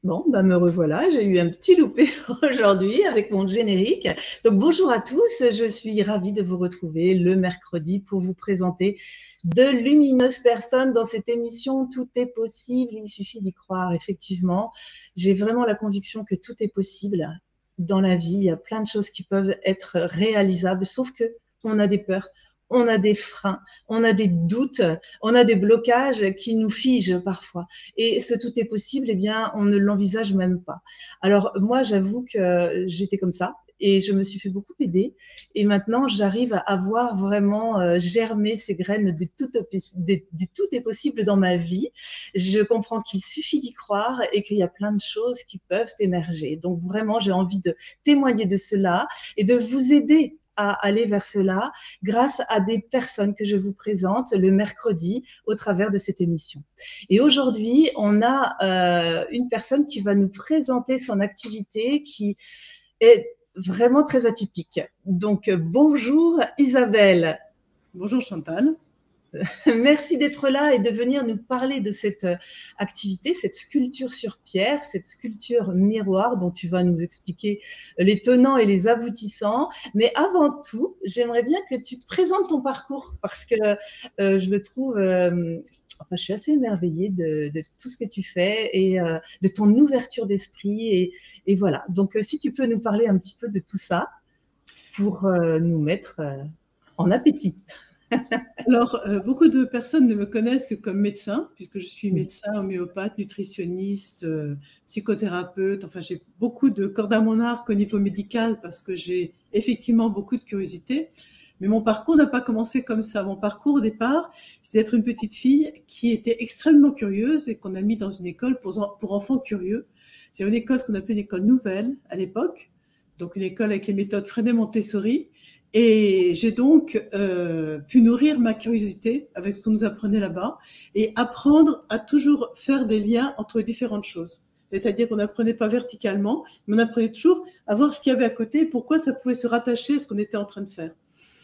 Bon, bah me revoilà, j'ai eu un petit loupé aujourd'hui avec mon générique. Donc bonjour à tous, je suis ravie de vous retrouver le mercredi pour vous présenter de lumineuses personnes dans cette émission. Tout est possible, il suffit d'y croire. Effectivement, j'ai vraiment la conviction que tout est possible dans la vie. Il y a plein de choses qui peuvent être réalisables, sauf que on a des peurs, on a des freins, on a des doutes, on a des blocages qui nous figent parfois. Et ce tout est possible, eh bien, on ne l'envisage même pas. Alors, moi, j'avoue que j'étais comme ça et je me suis fait beaucoup aider. Et maintenant, j'arrive à voir vraiment germer ces graines du tout est possible dans ma vie. Je comprends qu'il suffit d'y croire et qu'il y a plein de choses qui peuvent émerger. Donc, vraiment, j'ai envie de témoigner de cela et de vous aider à aller vers cela grâce à des personnes que je vous présente le mercredi au travers de cette émission. Et aujourd'hui, on a une personne qui va nous présenter son activité qui est vraiment très atypique. Donc, bonjour Isabelle. Bonjour Chantal. Merci d'être là et de venir nous parler de cette activité, cette sculpture sur pierre, cette sculpture miroir dont tu vas nous expliquer les tenants et les aboutissants. Mais avant tout, j'aimerais bien que tu te présentes ton parcours parce que je le trouve, enfin, je suis assez émerveillée de tout ce que tu fais et de ton ouverture d'esprit. Et voilà. Donc, si tu peux nous parler un petit peu de tout ça pour nous mettre en appétit. Alors, beaucoup de personnes ne me connaissent que comme médecin, puisque je suis médecin, homéopathe, nutritionniste, psychothérapeute. Enfin, j'ai beaucoup de cordes à mon arc au niveau médical parce que j'ai effectivement beaucoup de curiosité. Mais mon parcours n'a pas commencé comme ça. Mon parcours, au départ, c'est d'être une petite fille qui était extrêmement curieuse et qu'on a mis dans une école pour enfants curieux. C'est une école qu'on appelait l'école nouvelle à l'époque. Donc, une école avec les méthodes Freinet-Montessori. Et j'ai donc pu nourrir ma curiosité avec ce qu'on nous apprenait là-bas et apprendre à toujours faire des liens entre différentes choses. C'est-à-dire qu'on n'apprenait pas verticalement, mais on apprenait toujours à voir ce qu'il y avait à côté et pourquoi ça pouvait se rattacher à ce qu'on était en train de faire.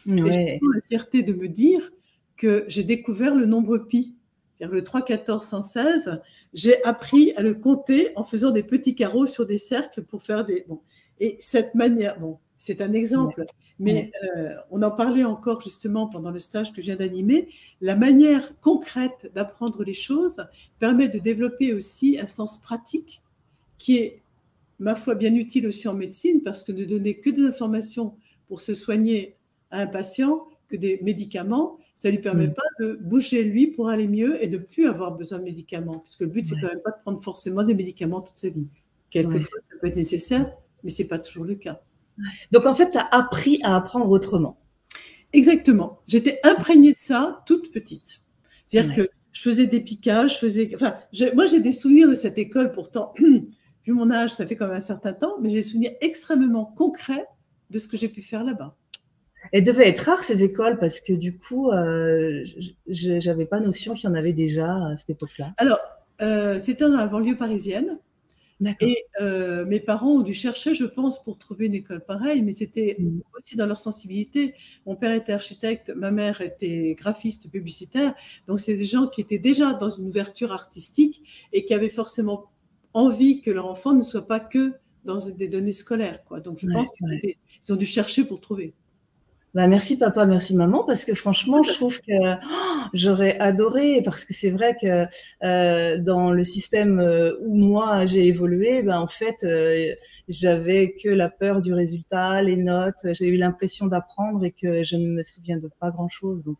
Ouais. Et j'ai la fierté de me dire que j'ai découvert le nombre pi. C'est-à-dire le 3, 14, 116, j'ai appris à le compter en faisant des petits carreaux sur des cercles pour faire des... Bon. Et cette manière... Bon, c'est un exemple, mais on en parlait encore justement pendant le stage que je viens d'animer. La manière concrète d'apprendre les choses permet de développer aussi un sens pratique qui est, ma foi, bien utile aussi en médecine parce que ne donner que des informations pour se soigner à un patient, que des médicaments, ça ne lui permet pas de bouger lui pour aller mieux et de ne plus avoir besoin de médicaments. Parce que le but, c'est quand même pas de prendre forcément des médicaments toute sa vie. Quelquefois, ça peut être nécessaire, mais ce n'est pas toujours le cas. Donc, en fait, tu as appris à apprendre autrement. Exactement. J'étais imprégnée de ça toute petite. C'est-à-dire que je faisais des piquages, moi, j'ai des souvenirs de cette école, pourtant, vu mon âge, ça fait quand même un certain temps, mais j'ai des souvenirs extrêmement concrets de ce que j'ai pu faire là-bas. Elles devaient être rares, ces écoles, parce que du coup, je n'avais pas notion qu'il y en avait déjà à cette époque-là. Alors, c'était dans la banlieue parisienne. Et mes parents ont dû chercher, je pense, pour trouver une école pareille, mais c'était aussi dans leur sensibilité. Mon père était architecte, ma mère était graphiste publicitaire, donc c'est des gens qui étaient déjà dans une ouverture artistique et qui avaient forcément envie que leur enfant ne soit pas que dans des données scolaires, quoi. Donc je pense qu'ils ont dû chercher pour trouver. Bah, merci papa, merci maman, parce que franchement, je trouve que j'aurais adoré, parce que c'est vrai que dans le système où moi j'ai évolué, ben en fait, j'avais que la peur du résultat, les notes. J'ai eu l'impression d'apprendre et que je ne me souviens de pas grand-chose. Donc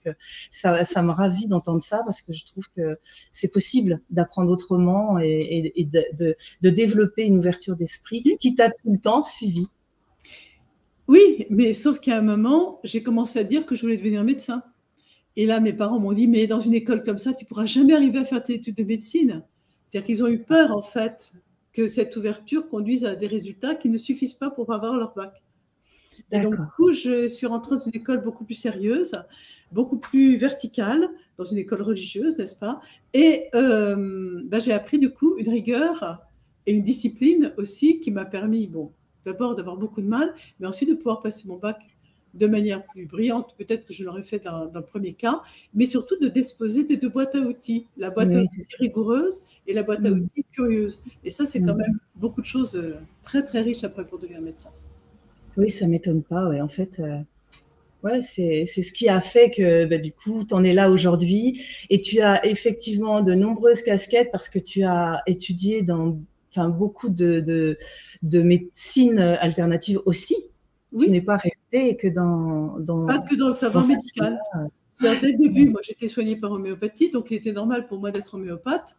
ça me ravit d'entendre ça, parce que je trouve que c'est possible d'apprendre autrement et de développer une ouverture d'esprit qui t'a tout le temps suivi. Oui, mais sauf qu'à un moment, j'ai commencé à dire que je voulais devenir médecin. Et là, mes parents m'ont dit, mais dans une école comme ça, tu ne pourras jamais arriver à faire tes études de médecine. C'est-à-dire qu'ils ont eu peur, en fait, que cette ouverture conduise à des résultats qui ne suffisent pas pour avoir leur bac. Et donc, du coup, je suis rentrée dans une école beaucoup plus sérieuse, beaucoup plus verticale, dans une école religieuse, n'est-ce pas? Et j'ai appris, du coup, une rigueur et une discipline aussi qui m'a permis, bon, d'abord d'avoir beaucoup de mal, mais ensuite de pouvoir passer mon bac de manière plus brillante, peut-être que je l'aurais fait dans le premier cas, mais surtout de disposer des deux boîtes à outils, la boîte à Oui, outils rigoureuse et la boîte à mm, outils curieuse. Et ça, c'est quand mm. même beaucoup de choses très, très riches après pour devenir médecin. Oui, ça m'étonne pas. Ouais. En fait, ouais, c'est ce qui a fait que bah, du coup, tu en es là aujourd'hui et tu as effectivement de nombreuses casquettes parce que tu as étudié dans enfin, beaucoup de médecine alternative aussi. Tu Oui, n'es pas resté que pas que dans le dans savoir ta médical. filière. C'est-à-dire, dès le début, moi, j'étais soignée par homéopathie, donc il était normal pour moi d'être homéopathe.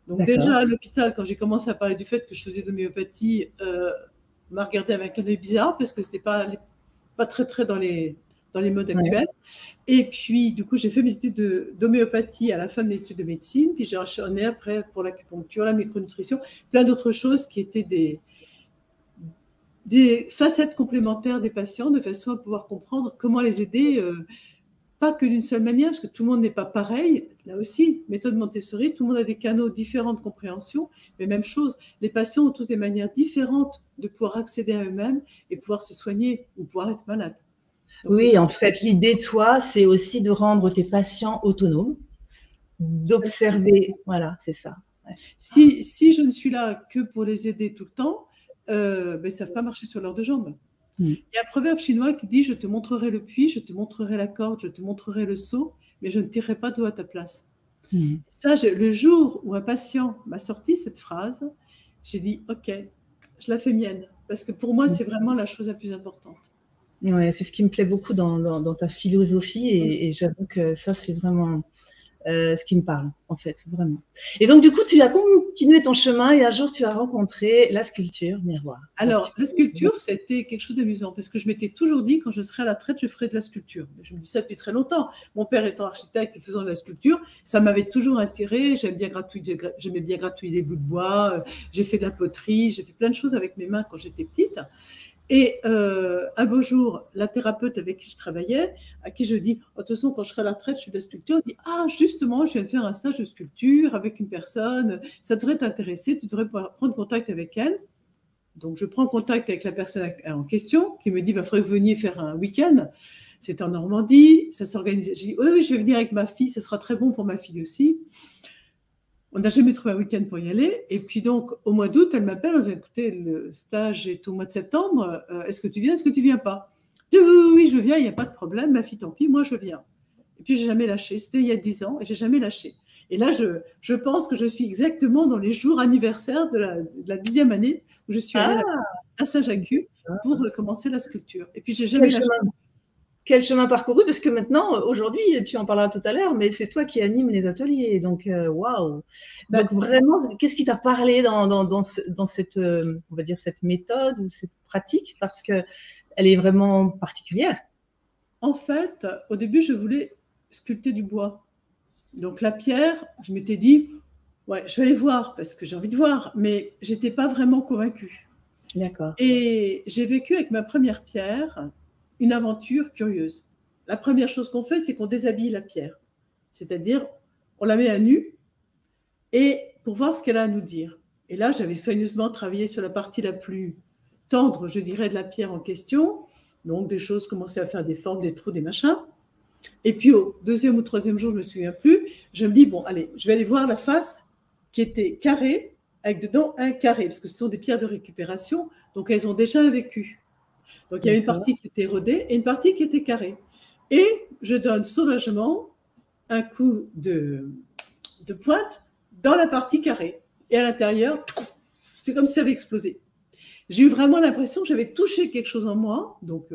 Donc déjà, D'accord. à l'hôpital, quand j'ai commencé à parler du fait que je faisais de l'homéopathie, on m'a regardé avec un œil bizarre parce que ce n'était pas très, très dans les modes Ouais. actuels. Et puis, du coup, j'ai fait mes études d'homéopathie à la fin de mes études de médecine, puis j'ai enchaîné après pour l'acupuncture, la micronutrition, plein d'autres choses qui étaient des facettes complémentaires des patients, de façon à pouvoir comprendre comment les aider, pas que d'une seule manière, parce que tout le monde n'est pas pareil. Là aussi, méthode Montessori, tout le monde a des canaux différents de compréhension, mais même chose, les patients ont tous des manières différentes de pouvoir accéder à eux-mêmes et pouvoir se soigner ou pouvoir être malade. Donc, c'est Oui, en fait, l'idée, toi, c'est aussi de rendre tes patients autonomes, d'observer. Voilà, c'est ça. Ouais, c'est ça. si je ne suis là que pour les aider tout le temps, ben, ils ne savent pas marcher sur leurs deux jambes. Mm. Il y a un proverbe chinois qui dit: je te montrerai le puits, je te montrerai la corde, je te montrerai le seau, mais je ne tirerai pas de l'eau à ta place. Mm. Ça, le jour où un patient m'a sorti cette phrase, j'ai dit: ok, je la fais mienne, parce que pour moi, c'est vraiment la chose la plus importante. Ouais, c'est ce qui me plaît beaucoup dans ta philosophie et j'avoue que ça, c'est vraiment ce qui me parle, en fait, vraiment. Et donc, du coup, tu as continué ton chemin et un jour, tu as rencontré la sculpture miroir. Donc, tu Alors, la sculpture, c'était quelque chose d'amusant, parce que je m'étais toujours dit, quand je serai à la retraite, je ferai de la sculpture. Je me dis ça depuis très longtemps. Mon père étant architecte et faisant de la sculpture, ça m'avait toujours attiré. J'aimais bien gratouiller les bouts de bois. J'ai fait de la poterie, j'ai fait plein de choses avec mes mains quand j'étais petite. Et un beau jour, la thérapeute avec qui je travaillais, à qui je dis: oh, de toute façon, quand je serai à la retraite, je fais de la sculpture, elle dit: ah, justement, je viens de faire un stage de sculpture avec une personne, ça devrait t'intéresser, tu devrais prendre contact avec elle. Donc, je prends contact avec la personne en question qui me dit: il faudrait que vous veniez faire un week-end. C'est en Normandie, ça s'organise. Je dis: oui, oui, je vais venir avec ma fille, ça sera très bon pour ma fille aussi. On n'a jamais trouvé un week-end pour y aller. Et puis donc, au mois d'août, elle m'appelle, elle dit: écoutez, le stage est au mois de septembre, est-ce que tu viens, est-ce que tu viens pas? Je dis: oui, oui, oui, je viens, il n'y a pas de problème, ma fille, tant pis, moi je viens. Et puis, j'ai jamais lâché. C'était il y a 10 ans et j'ai jamais lâché. Et là, je pense que je suis exactement dans les jours anniversaires de la 10e année où je suis allée Ah, à Saint-Jacques pour commencer la sculpture. Et puis, j'ai quel jamais lâché. chemin, quel chemin parcouru, parce que maintenant, aujourd'hui, tu en parleras tout à l'heure, mais c'est toi qui animes les ateliers. Donc, waouh. Ben, Donc, vraiment, qu'est-ce qui t'a parlé dans cette, on va dire, cette méthode ou cette pratique? Parce que elle est vraiment particulière. en fait, au début, je voulais sculpter du bois. Donc, la pierre, je m'étais dit: ouais, je vais aller voir parce que j'ai envie de voir, mais je n'étais pas vraiment convaincue. D'accord. Et j'ai vécu avec ma première pierre une aventure curieuse. La première chose qu'on fait, c'est qu'on déshabille la pierre. C'est-à-dire, on la met à nu et pour voir ce qu'elle a à nous dire. Et là, j'avais soigneusement travaillé sur la partie la plus tendre, je dirais, de la pierre en question. Donc, des choses commençaient à faire des formes, des trous, des machins. Et puis, au deuxième ou troisième jour, je ne me souviens plus, je me dis: bon, allez, je vais aller voir la face qui était carrée, avec dedans un carré, parce que ce sont des pierres de récupération, donc elles ont déjà un vécu. Donc, il y avait une D'accord. partie qui était rodée et une partie qui était carrée. Et je donne sauvagement un coup de pointe dans la partie carrée. Et à l'intérieur, c'est comme si ça avait explosé. J'ai eu vraiment l'impression que j'avais touché quelque chose en moi, donc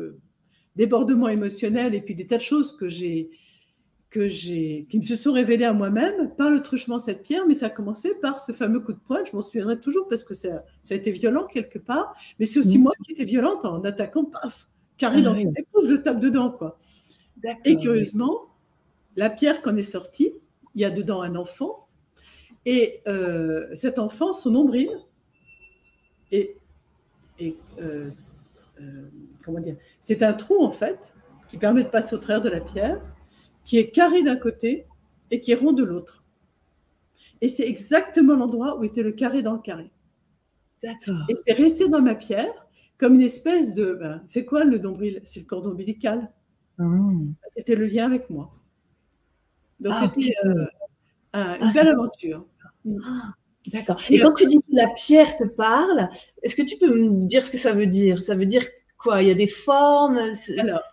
débordement émotionnel et puis des tas de choses qui me se sont révélées à moi-même par le truchement de cette pierre, mais ça a commencé par ce fameux coup de pointe. Je m'en souviendrai toujours parce que ça a été violent quelque part, mais c'est aussi Mmh. moi qui étais violente en attaquant, paf, carré Ah dans oui, le épouse, je tape dedans, quoi. Et d'accord. Oui. curieusement, la pierre qu'on est sortie, il y a dedans un enfant, et cet enfant, son nombril, est, est comment dire, c'est un trou en fait qui permet de passer au travers de la pierre, qui est carré d'un côté et qui est rond de l'autre. Et c'est exactement l'endroit où était le carré dans le carré. D'accord. Et c'est resté dans ma pierre. comme une espèce de… Ben, c'est quoi le nombril? C'est le cordon ombilical. C'était le lien avec moi. Donc, c'était une belle aventure. D'accord. Et quand tu dis que la pierre te parle, est-ce que tu peux me dire ce que ça veut dire? Ça veut dire quoi? Il y a des formes? Alors,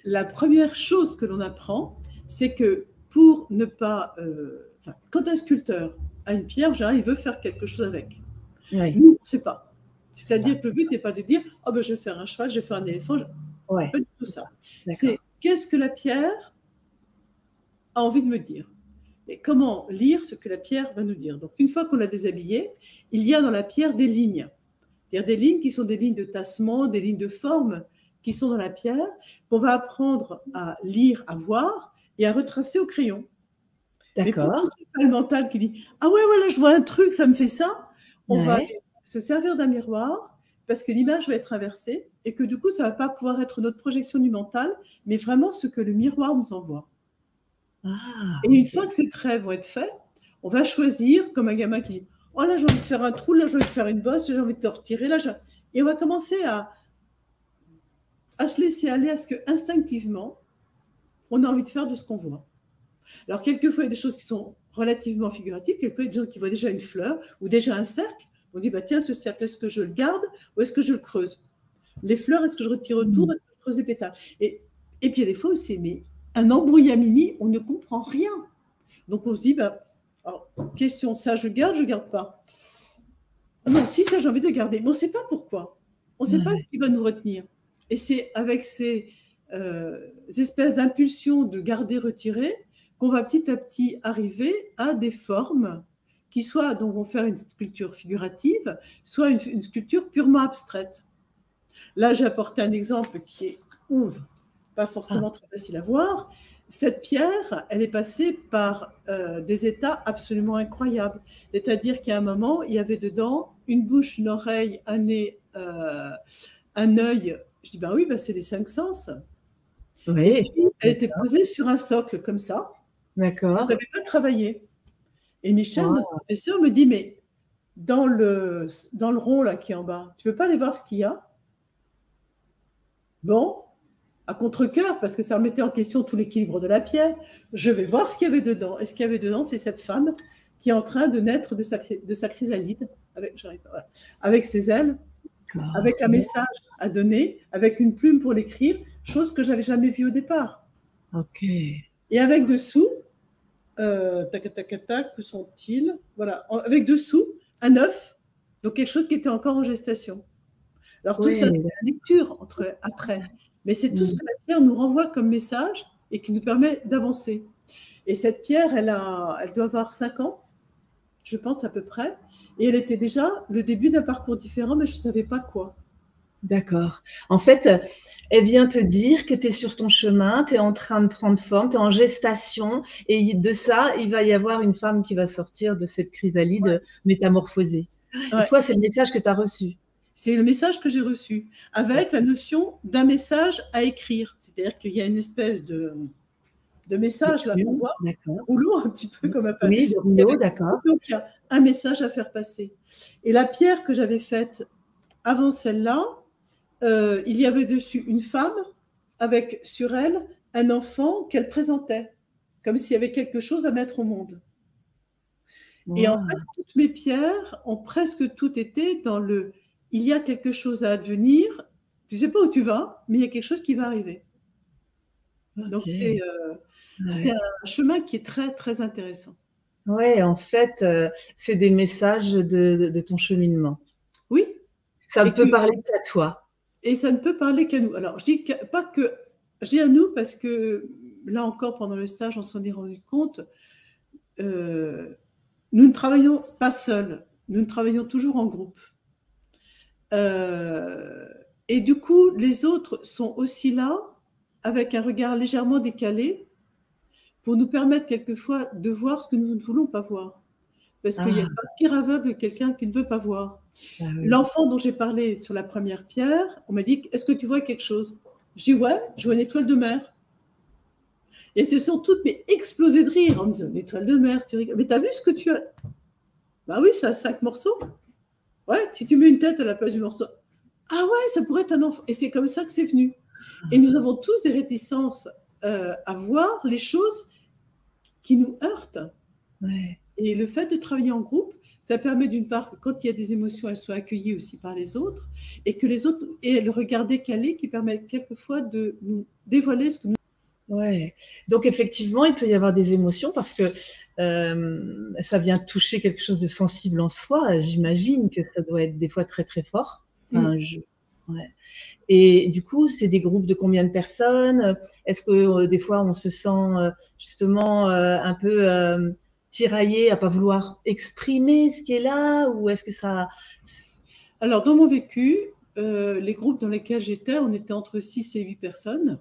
la première chose que l'on apprend, c'est que pour ne pas… quand un sculpteur a une pierre, genre, il veut faire quelque chose avec. Oui. Nous, on ne sait pas. C'est-à-dire que le but n'est pas de dire « Oh, ben, je vais faire un cheval, je vais faire un éléphant. » Ouais. Pas du tout ça. C'est qu'est-ce que la pierre a envie de me dire et comment lire ce que la pierre va nous dire. Donc, une fois qu'on l'a déshabillée, il y a dans la pierre des lignes. C'est-à-dire des lignes qui sont des lignes de tassement, des lignes de forme qui sont dans la pierre, qu'on va apprendre à lire, à voir et à retracer au crayon. D'accord. Mais c'est pas le mental qui dit « Ah ouais, voilà, je vois un truc, ça me fait ça », on va se servir d'un miroir parce que l'image va être inversée et que du coup, ça ne va pas pouvoir être notre projection du mental, mais vraiment ce que le miroir nous envoie. Et une fois que ces traits vont être faits, on va choisir, comme un gamin qui dit « Oh là, j'ai envie de faire un trou, là, j'ai envie de faire une bosse, j'ai envie de te retirer, là, et on va commencer à se laisser aller à ce que instinctivement, on a envie de faire de ce qu'on voit. Alors, quelquefois, il y a des choses qui sont relativement figuratives, quelquefois, il y a des gens qui voient déjà une fleur ou déjà un cercle. On dit, bah, tiens, ce cercle, est-ce que je le garde ou est-ce que je le creuse? Les fleurs, est-ce que je retire autour? Est-ce que je creuse les pétales? Et puis, il y a des fois où c'est un embrouillamini, on ne comprend rien. Donc, on se dit, bah, alors, question, ça, je garde, je ne garde pas. Non, si, ça, j'ai envie de garder. Mais on ne sait pas pourquoi. On ne sait pas ce qui va nous retenir. Et c'est avec ces espèces d'impulsions de garder, retirer, qu'on va petit à petit arriver à des formes qui soit donc vont faire une sculpture figurative, soit une sculpture purement abstraite. Là, j'ai apporté un exemple qui est pas forcément très facile à voir. Cette pierre, elle est passée par des états absolument incroyables. C'est-à-dire qu'à un moment, il y avait dedans une bouche, une oreille, un nez, un œil. Je dis, ben oui, ben c'est les 5 sens. Oui. Et puis, elle était posée sur un socle comme ça. D'accord. On n'avait pas travaillé. Et Michel, notre professeur, me dit, mais dans le rond là qui est en bas, tu veux pas aller voir ce qu'il y a? Bon, à contre-cœur, parce que ça remettait en question tout l'équilibre de la pierre, je vais voir ce qu'il y avait dedans. Et ce qu'il y avait dedans, c'est cette femme qui est en train de naître de sa chrysalide, avec ses ailes, avec un message à donner, avec une plume pour l'écrire, chose que je n'avais jamais vue au départ. Ok. Et avec dessous, tac, où sont-ils? Voilà, avec dessous, un œuf, donc quelque chose qui était encore en gestation. Alors tout ça, c'est la lecture après. Mais c'est tout ce que la pierre nous renvoie comme message et qui nous permet d'avancer. Et cette pierre, elle doit avoir 5 ans, je pense à peu près. Et elle était déjà le début d'un parcours différent, mais je ne savais pas quoi. D'accord. En fait, elle vient te dire que tu es sur ton chemin, tu es en train de prendre forme, tu es en gestation. Et de ça, il va y avoir une femme qui va sortir de cette chrysalide métamorphosée. Et toi, c'est le message que tu as reçu. C'est le message que j'ai reçu, avec la notion d'un message à écrire. C'est-à-dire qu'il y a une espèce de message là qu'on voit, rouleau un petit peu comme un papier. Oui, de rouleau, d'accord. Donc, il y a un message à faire passer. Et la pierre que j'avais faite avant celle-là, il y avait dessus une femme avec sur elle un enfant qu'elle présentait, comme s'il y avait quelque chose à mettre au monde. Wow. Et en fait, toutes mes pierres ont presque toutes été dans le « il y a quelque chose à advenir, tu ne sais pas où tu vas, mais il y a quelque chose qui va arriver ». Okay. Donc, c'est un chemin qui est très, très intéressant. Oui, en fait, c'est des messages de ton cheminement. Oui. Ça ne peut parler qu'à toi. Et ça ne peut parler qu'à nous. Alors, je dis pas que… Je dis à nous parce que, là encore, pendant le stage, on s'en est rendu compte, nous ne travaillons pas seuls, nous travaillons toujours en groupe. Et du coup, les autres sont aussi là, avec un regard légèrement décalé, pour nous permettre quelquefois de voir ce que nous ne voulons pas voir. Parce qu'il n'y a pas pire aveugle que quelqu'un qui ne veut pas voir. Oui. L'enfant dont j'ai parlé sur la première pierre, on m'a dit, est-ce que tu vois quelque chose? Je dis, ouais, je vois une étoile de mer. Et elles se sont toutes mais explosées de rire en me disant, une étoile de mer, tu rigoles. Mais tu as vu ce que tu as? Bah oui, ça a 5 morceaux. Ouais, si tu mets une tête à la place du morceau. ah ouais, ça pourrait être un enfant. Et c'est comme ça que c'est venu. Et nous avons tous des réticences à voir les choses qui nous heurtent. Ouais. Et le fait de travailler en groupe, ça permet d'une part que quand il y a des émotions, elles soient accueillies aussi par les autres, et que les autres aient le regard décalé qui permet quelquefois de nous dévoiler ce que nous... Ouais. Donc effectivement, il peut y avoir des émotions parce que ça vient toucher quelque chose de sensible en soi. J'imagine que ça doit être des fois très très fort. Enfin, ouais. Et du coup, c'est des groupes de combien de personnes? Est-ce que des fois on se sent justement un peu tiraillé à pas vouloir exprimer ce qui est là, ou est-ce que ça... Alors, dans mon vécu, les groupes dans lesquels j'étais, on était entre 6 et 8 personnes.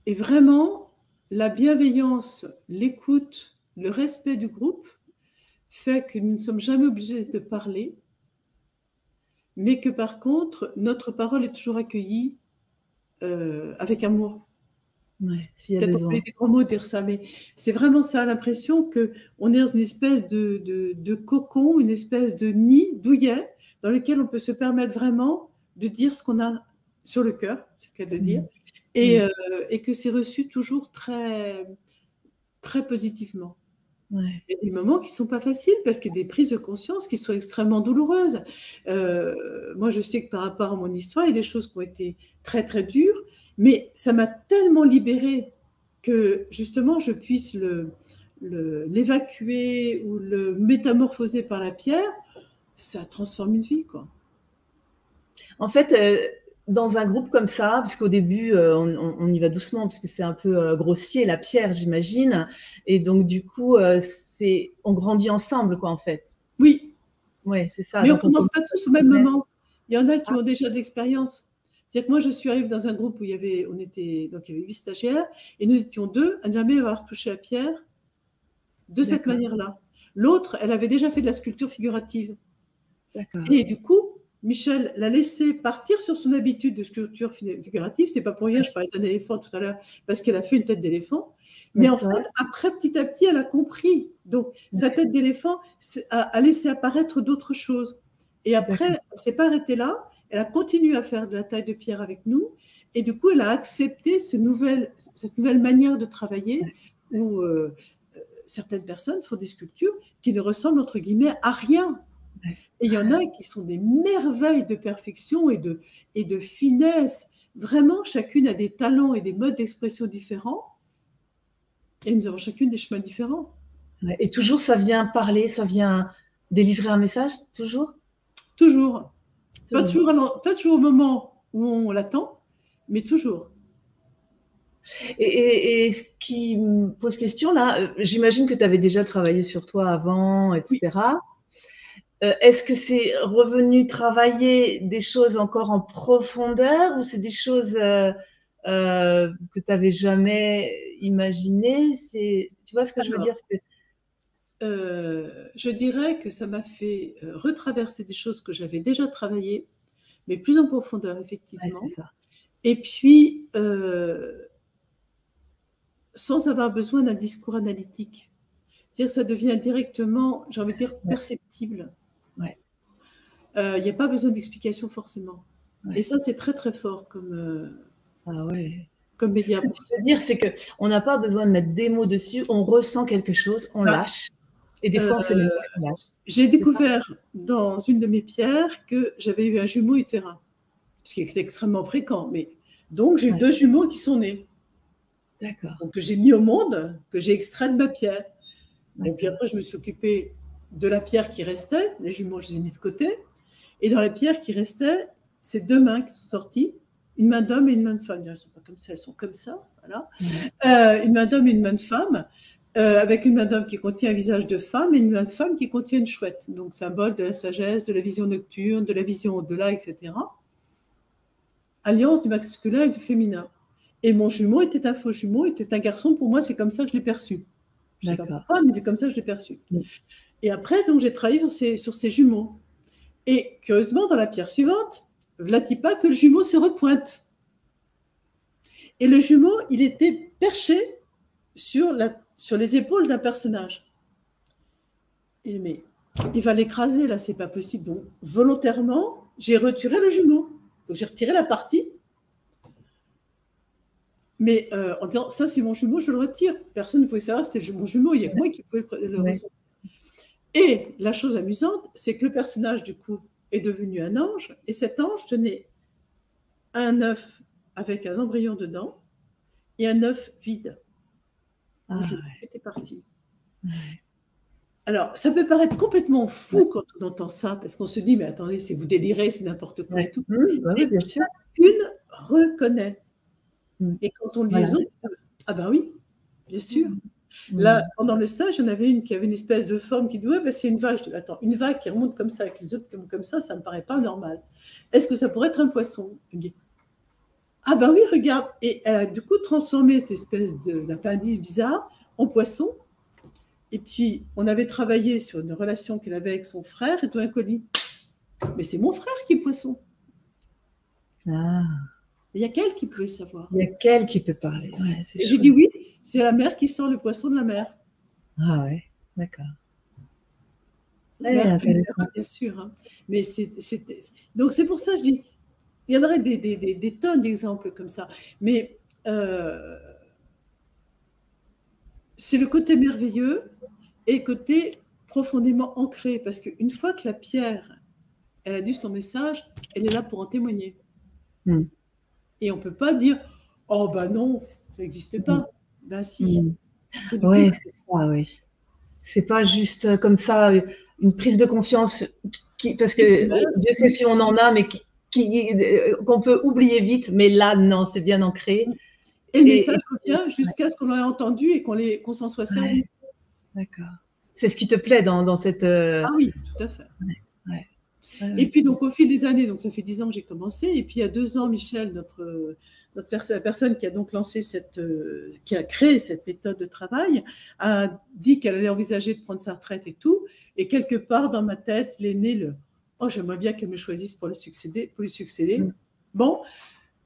Et vraiment, la bienveillance, l'écoute, le respect du groupe fait que nous ne sommes jamais obligés de parler, mais que par contre, notre parole est toujours accueillie avec amour. Ouais, s'il y a Peut-être besoin. des gros mots dire ça, mais c'est vraiment ça, l'impression qu'on est dans une espèce de cocon, une espèce de nid douillet dans lequel on peut se permettre vraiment de dire ce qu'on a sur le cœur, c'est le cas de le dire, et que c'est reçu toujours très, très positivement. Ouais. Il y a des moments qui ne sont pas faciles parce qu'il y a des prises de conscience qui sont extrêmement douloureuses. Moi, je sais que par rapport à mon histoire, il y a des choses qui ont été très, très dures, mais ça m'a tellement libérée que justement, je puisse l'évacuer ou le métamorphoser par la pierre. Ça transforme une vie, quoi. En fait, dans un groupe comme ça, parce qu'au début, on y va doucement, parce que c'est un peu grossier, la pierre, j'imagine. Et donc, du coup, on grandit ensemble, quoi, en fait. Oui. Ouais, c'est ça. Mais on ne Donc, commence pas tous au même moment. Il y en a qui ont déjà de l'expérience. C'est-à-dire que moi, je suis arrivée dans un groupe où il y avait 8 stagiaires, et nous étions 2 à ne jamais avoir touché la pierre de cette manière-là. L'autre, elle avait déjà fait de la sculpture figurative. Et du coup, Michel l'a laissé partir sur son habitude de sculpture figurative. C'est pas pour rien, je parlais d'un éléphant tout à l'heure, parce qu'elle a fait une tête d'éléphant. Mais en fait, après, petit à petit, elle a compris. Donc, sa tête d'éléphant a laissé apparaître d'autres choses. Et après, elle ne s'est pas arrêtée là. Elle a continué à faire de la taille de pierre avec nous. Et du coup, elle a accepté cette nouvelle manière de travailler où certaines personnes font des sculptures qui ne ressemblent, entre guillemets, à rien. Et il y en a qui sont des merveilles de perfection et de finesse. Vraiment, chacune a des talents et des modes d'expression différents. Et nous avons chacune des chemins différents. Et toujours, ça vient parler, ça vient délivrer un message, toujours? Toujours. Pas toujours au moment où on l'attend, mais toujours. Et ce qui me pose question, là, j'imagine que tu avais déjà travaillé sur toi avant, etc. Oui. Est-ce que c'est revenu travailler des choses encore en profondeur, ou c'est des choses que tu n'avais jamais imaginées? Tu vois ce que je veux dire? Je dirais que ça m'a fait retraverser des choses que j'avais déjà travaillées, mais plus en profondeur, effectivement. Ouais, c'est ça. Et puis, sans avoir besoin d'un discours analytique. C'est-à-dire que ça devient directement, j'ai envie de dire, perceptible. Ouais. Il n'y a pas besoin d'explication forcément. Ouais. Et ça, c'est très, très fort comme, comme média. Ce que tu veux dire, c'est qu'on n'a pas besoin de mettre des mots dessus, on ressent quelque chose, on lâche. Et des fois, on sait même pas ce qu'on lâche. J'ai découvert dans une de mes pierres que j'avais eu un jumeau utérin, ce qui est extrêmement fréquent. Mais donc, j'ai eu 2 jumeaux qui sont nés. D'accord. Donc, que j'ai mis au monde, que j'ai extrait de ma pierre. Et puis après, je me suis occupée de la pierre qui restait. Les jumeaux, je les ai mis de côté. Et dans la pierre qui restait, c'est 2 mains qui sont sorties, une main d'homme et une main de femme. Elles ne sont pas comme ça, elles sont comme ça. Voilà. Une main d'homme et une main de femme, avec une main d'homme qui contient un visage de femme et une main de femme qui contient une chouette. Donc, symbole de la sagesse, de la vision nocturne, de la vision au-delà, etc. Alliance du masculin et du féminin. Et mon jumeau était un faux jumeau, était un garçon. Pour moi, c'est comme ça que je l'ai perçu. Je ne sais pas pourquoi, mais c'est comme ça que je l'ai perçu. Et après, donc, j'ai travaillé sur ces jumeaux. Et curieusement, dans la pierre suivante, v'là-t-il pas que le jumeau se repointe. Et le jumeau, il était perché sur les épaules d'un personnage. Mais il va l'écraser, là, c'est pas possible. Donc, volontairement, j'ai retiré le jumeau. Donc, j'ai retiré la partie. Mais en disant, ça, c'est mon jumeau, je le retire. Personne ne pouvait savoir que c'était mon jumeau. Il n'y a que moi qui pouvais le ressentir. Et la chose amusante, c'est que le personnage, du coup, est devenu un ange. Et cet ange tenait un œuf avec un embryon dedans et un œuf vide. Où je était partie. Alors, ça peut paraître complètement fou quand on entend ça, parce qu'on se dit, mais attendez, c'est vous délirez, c'est n'importe quoi et tout. Oui, bien sûr. Chacune reconnaît. Et quand on lit les autres, ah ben oui, bien sûr. Là, pendant le stage, il y en avait une qui avait une espèce de forme qui dit, ouais, ben c'est une vague. Je dis, attends, une vague qui remonte comme ça, avec les autres comme ça ne me paraît pas normal. Est-ce que ça pourrait être un poisson? Elle me dit, ah ben oui, regarde. Et elle a du coup transformé cette espèce d'appendice bizarre en poisson. Et puis, on avait travaillé sur une relation qu'elle avait avec son frère, et tout d'un coup, elle dit, mais c'est mon frère qui est poisson. Ah. Il n'y a qu'elle qui pouvait savoir. Il y a qu'elle qui peut parler. Ouais, et j'ai dit, oui, c'est la mer qui sort le poisson de la mer. Ah ouais, d'accord. Bien sûr. Hein. Mais donc, c'est pour ça que je dis, il y en aurait des tonnes d'exemples comme ça. Mais c'est le côté merveilleux et le côté profondément ancré. Parce qu'une fois que la pierre, elle a dit son message, elle est là pour en témoigner. Et on ne peut pas dire, oh ben non, ça n'existe pas. Ben si. Oui, c'est ça, oui. C'est pas juste comme ça une prise de conscience parce que Dieu sait si on en a, mais qu'on peut oublier vite, mais là, non, c'est bien ancré. Et le message revient jusqu'à ce qu'on l'ait entendu et qu'on s'en soit servi. Ouais. D'accord. C'est ce qui te plaît dans cette… Ah oui, tout à fait. Et puis, donc, au fil des années, donc ça fait 10 ans que j'ai commencé, et puis il y a 2 ans, Michel, la personne qui a donc lancé qui a créé cette méthode de travail, a dit qu'elle allait envisager de prendre sa retraite et tout, et quelque part dans ma tête, il est né le « Oh, j'aimerais bien qu'elle me choisisse pour lui succéder. Bon,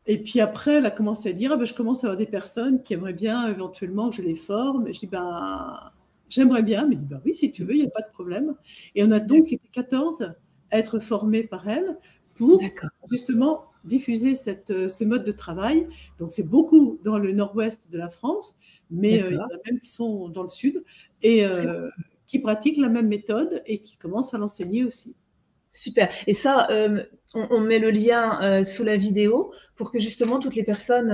et puis après, elle a commencé à dire « Ah ben, je commence à avoir des personnes qui aimeraient bien éventuellement que je les forme. » Je dis « Ben, j'aimerais bien. » Elle me dit « Ben oui, si tu veux, il n'y a pas de problème. » Et on a donc été 14 à être formés par elle pour justement diffuser ce mode de travail. Donc, c'est beaucoup dans le nord-ouest de la France, mais il y en a même qui sont dans le sud et qui pratiquent la même méthode et qui commencent à l'enseigner aussi. Super. Et ça, on met le lien sous la vidéo pour que justement toutes les personnes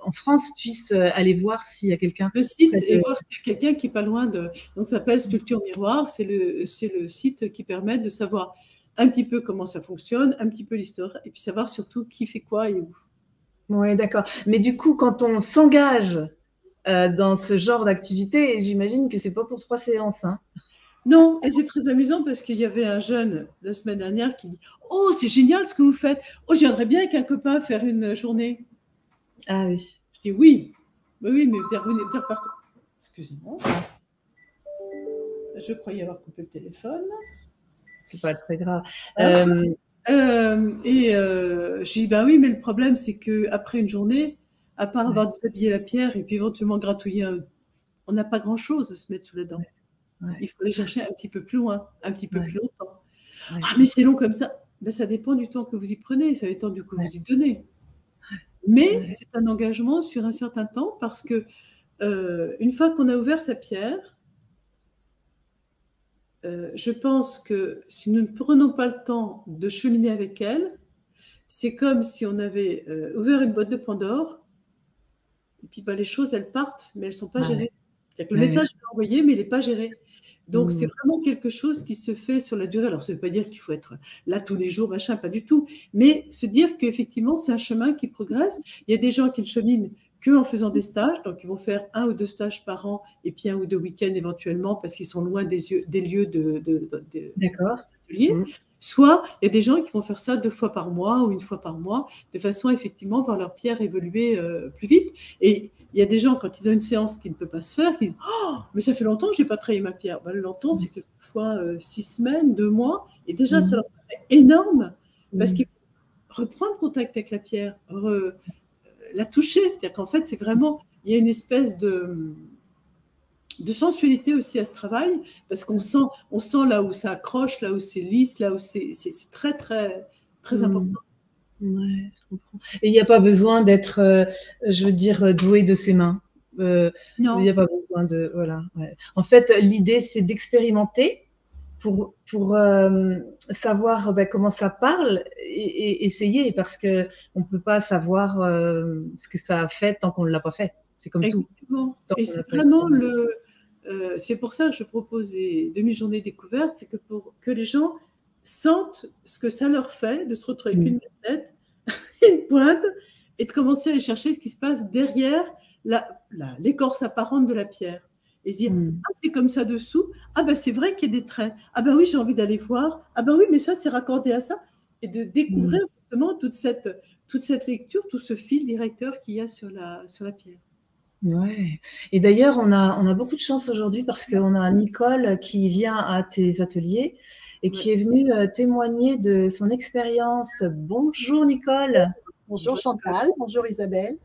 en France puissent aller voir s'il y a quelqu'un. Le site et voir s'il y a quelqu'un qui n'est pas loin de… Donc, ça s'appelle Sculpture Miroir. C'est le site qui permet de savoir un petit peu comment ça fonctionne, un petit peu l'histoire, et puis savoir surtout qui fait quoi et où. Oui, d'accord. Mais du coup, quand on s'engage dans ce genre d'activité, j'imagine que c'est pas pour 3 séances. Hein. Non, et c'est très amusant parce qu'il y avait un jeune la semaine dernière qui dit « Oh, c'est génial ce que vous faites. Oh, j'aimerais bien avec un copain faire une journée. » Ah oui. Je dis « Oui, oui, mais vous revenez dire par… » Excusez-moi. Je croyais avoir coupé le téléphone. C'est pas très grave. Je dis bah oui, mais le problème c'est que après une journée, à part avoir déshabillé la pierre et puis éventuellement gratouiller, on n'a pas grand-chose à se mettre sous la dent. Il faut aller chercher un petit peu plus loin, un petit peu plus longtemps. Ah mais c'est long comme ça. Ben, ça dépend du temps que vous y prenez, ça dépend du que vous y donnez. Mais c'est un engagement sur un certain temps parce que une fois qu'on a ouvert sa pierre, je pense que si nous ne prenons pas le temps de cheminer avec elle, c'est comme si on avait ouvert une boîte de Pandore, et puis les choses, elles partent, mais elles ne sont pas gérées. C'est-à-dire que le message est envoyé, mais il n'est pas géré. Donc, c'est vraiment quelque chose qui se fait sur la durée. Alors, ça ne veut pas dire qu'il faut être là tous les jours, machin, pas du tout. Mais se dire qu'effectivement, c'est un chemin qui progresse. Il y a des gens qui ne cheminent qu'en faisant des stages, donc ils vont faire 1 ou 2 stages par an et puis 1 ou 2 week-ends éventuellement parce qu'ils sont loin des lieux d'ateliers. Soit il y a des gens qui vont faire ça 2 fois par mois ou 1 fois par mois de façon effectivement à voir leur pierre évoluer plus vite. Et il y a des gens, quand ils ont une séance qui ne peut pas se faire, qui disent « Oh, mais ça fait longtemps que je n'ai pas travaillé ma pierre. » Longtemps, c'est quelquefois 6 semaines, 2 mois. Et déjà, ça leur paraît énorme parce qu'ils vont reprendre contact avec la pierre, la toucher. C'est-à-dire qu'en fait, c'est vraiment… Il y a une espèce de… de sensualité aussi à ce travail, parce qu'on sent, on sent là où ça accroche, là où c'est lisse, là où c'est très, très, très important. Ouais, je comprends. Et il n'y a pas besoin d'être, je veux dire, doué de ses mains. Il n'y a pas besoin de, voilà. Ouais. En fait, l'idée, c'est d'expérimenter pour savoir comment ça parle et essayer, parce que on peut pas savoir ce que ça a fait tant qu'on ne l'a pas fait. C'est comme tout. Et c'est vraiment c'est pour ça que je propose des demi-journées découvertes, c'est que pour que les gens sentent ce que ça leur fait de se retrouver avec une massette, une pointe, et de commencer à aller chercher ce qui se passe derrière l'écorce apparente de la pierre. Et se dire, ah, c'est comme ça dessous, ah ben c'est vrai qu'il y a des traits, ah ben oui, j'ai envie d'aller voir, ah ben oui, mais ça c'est raccordé à ça, et de découvrir justement toute cette lecture, tout ce fil directeur qu'il y a sur la pierre. Ouais. Et d'ailleurs, on a beaucoup de chance aujourd'hui parce qu'on a Nicole qui vient à tes ateliers et qui est venue témoigner de son expérience. Bonjour Nicole. Bonjour Chantal, bonjour Isabelle.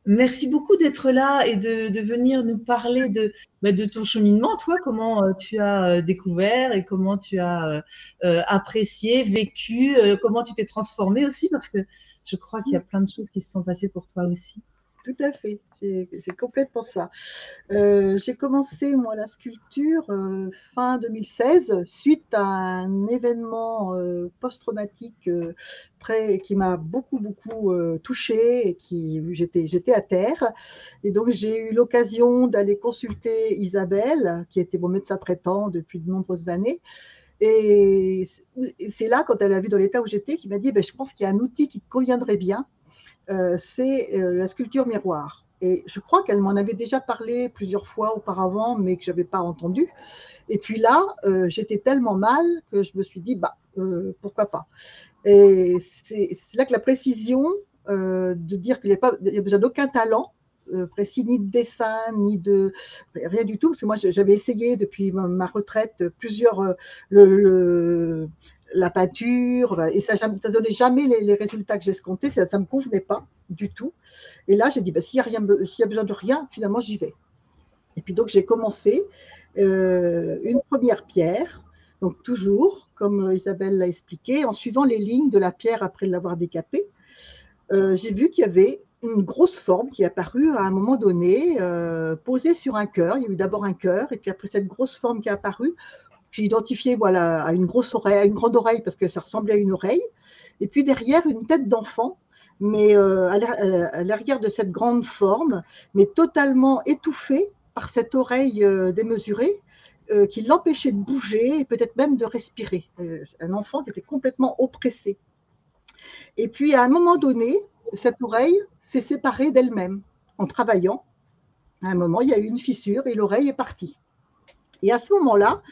Merci beaucoup d'être là et de venir nous parler de ton cheminement, toi, comment tu as découvert et comment tu as apprécié, vécu, comment tu t'es transformée aussi, parce que je crois qu'il y a plein de choses qui se sont passées pour toi aussi. Tout à fait, c'est complètement ça. J'ai commencé, moi, la sculpture fin 2016, suite à un événement post-traumatique qui m'a beaucoup touchée et j'étais à terre. Et donc, j'ai eu l'occasion d'aller consulter Isabelle, qui était mon médecin traitant depuis de nombreuses années. Et c'est là, quand elle a vu dans l'état où j'étais, qu'il m'a dit, je pense qu'il y a un outil qui te conviendrait bien. C'est la sculpture miroir. Et je crois qu'elle m'en avait déjà parlé plusieurs fois auparavant, mais que je n'avais pas entendu. Et puis là, j'étais tellement mal que je me suis dit, pourquoi pas. Et c'est là que la précision de dire qu'il n'y a besoin d'aucun talent précis, ni de dessin, ni de rien du tout, parce que moi j'avais essayé depuis ma retraite plusieurs la peinture, et ça ne donnait jamais les résultats que j'escomptais, ça ne me convenait pas du tout. Et là, j'ai dit, s'il y a besoin de rien, finalement, j'y vais. Et puis donc, j'ai commencé une première pierre, donc toujours, comme Isabelle l'a expliqué, en suivant les lignes de la pierre après l'avoir décapée. J'ai vu qu'il y avait une grosse forme qui est apparue à un moment donné, posée sur un cœur. Il y a eu d'abord un cœur, et puis après cette grosse forme qui est apparue, j'ai identifié à une grosse oreille, à une grande oreille parce que ça ressemblait à une oreille. Et puis derrière, une tête d'enfant, mais à l'arrière de cette grande forme, mais totalement étouffée par cette oreille démesurée qui l'empêchait de bouger et peut-être même de respirer. Un enfant qui était complètement oppressé. Et puis à un moment donné, cette oreille s'est séparée d'elle-même en travaillant. À un moment, il y a eu une fissure et l'oreille est partie. Et à ce moment-là,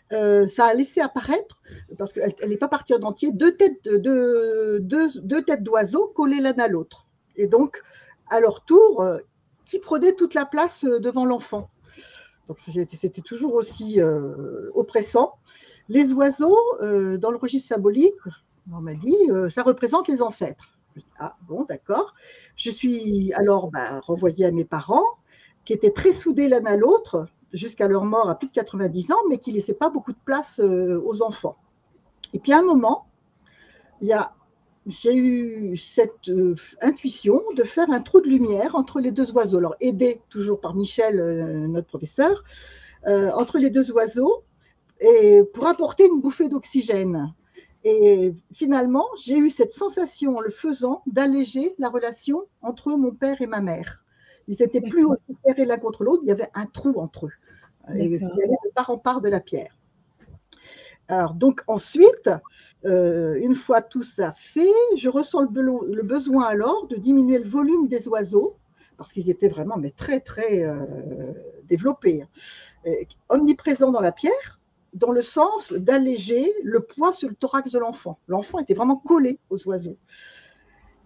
ça a laissé apparaître, parce qu'elle n'est pas partie en entier, deux têtes d'oiseaux collées l'une à l'autre. Et donc, à leur tour, qui prenaient toute la place devant l'enfant. Donc, c'était toujours aussi oppressant. Les oiseaux, dans le registre symbolique, on m'a dit, ça représente les ancêtres. Ah bon, d'accord. Je suis alors renvoyée à mes parents, qui étaient très soudés l'un à l'autre, jusqu'à leur mort à plus de 90 ans, mais qui ne laissaient pas beaucoup de place aux enfants. Et puis à un moment, j'ai eu cette intuition de faire un trou de lumière entre les deux oiseaux. Alors, aidé toujours par Michel, notre professeur, entre les deux oiseaux, et pour apporter une bouffée d'oxygène. Et finalement, j'ai eu cette sensation, en le faisant, d'alléger la relation entre mon père et ma mère. Ils n'étaient plus aussi serrés l'un contre l'autre, il y avait un trou entre eux. Et il y avait de part en part de la pierre. Alors, donc ensuite, une fois tout ça fait, je ressens le besoin alors de diminuer le volume des oiseaux, parce qu'ils étaient vraiment très, très développés, omniprésents dans la pierre, dans le sens d'alléger le poids sur le thorax de l'enfant. L'enfant était vraiment collé aux oiseaux.